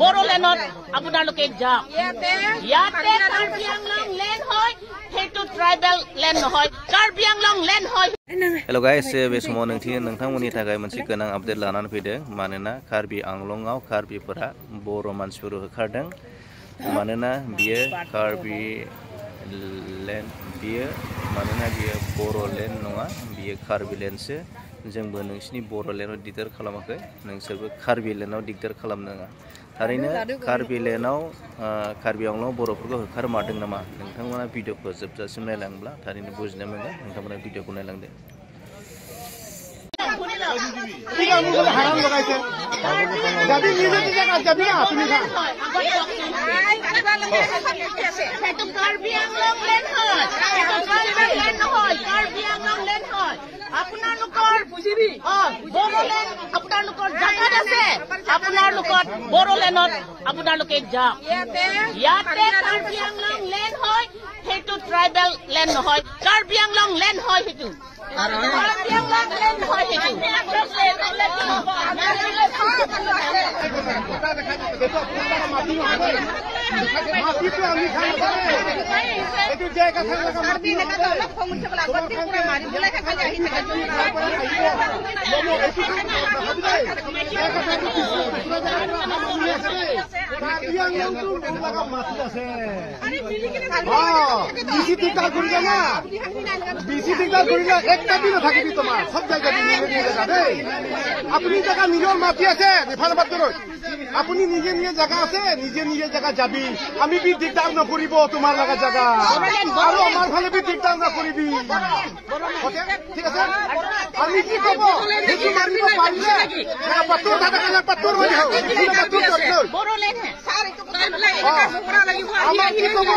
বড়োলেণ্ডত আপোনালোকে যাওক ইয়াতে কাৰ্বি আংলং লেণ্ড হয় সেইটো ট্ৰাইবেল লেণ্ড নহয় কাৰ্বি আংলং লেণ্ড হয় हेलो गाइस बे समाव नोंथांमोननि थाखाय मोनसे गोनां आपडेट लानानै फैदों मानोना कार्बि आंलंआव कार्बिफोरा बर' मानसिफोर होखारदों मानोना बियो कार्बि लेण्ड मानोना बियो बर'लेण्ड नङा बियो कार्बि लेण्डसो जोंबो नोंसिनि बर'लेण्डआव दिगदार खालामाखै नोंसोरबो कार्बि लेण्डआव दिगदार खालामनाङा थारैनो कार्बि लेण्डआव कार्बि आंलंआव बर'फोरखौ होखारमारदों नामा नोंथांमोना भिडिअखौ जोबजासिम नायलांब्ला थारैनो बुजिनो मोनगोन नोंथांमोना भिडिअखौ नायलांदो বড়োলেণ্ডত আপোনালোকে যাওক ইয়াতে কাৰ্বি আংলং লেণ্ড হয় সেইটো ট্ৰাইবেল লেণ্ড নহয় কাৰ্বি আংলং লেণ্ড হয় সেইটো কাৰ্বি আংলং লেণ্ড হয় আপুনি জেগা নিজৰ মাটি আছে আপুনি নিজে নিজে জেগা আছে নিজে নিজে জেগা যাবি আমি বি দিগদাৰ নকৰিব তোমাৰ লগা জেগা আৰু আমাৰ ফালে বি দিগদাৰ নকৰিবি ঠিক আছে আমি কি কব সেইটো মানিব পাৰিলে পাত্তৰ থাকে পাত্তৰ মানি আমাৰ কি কব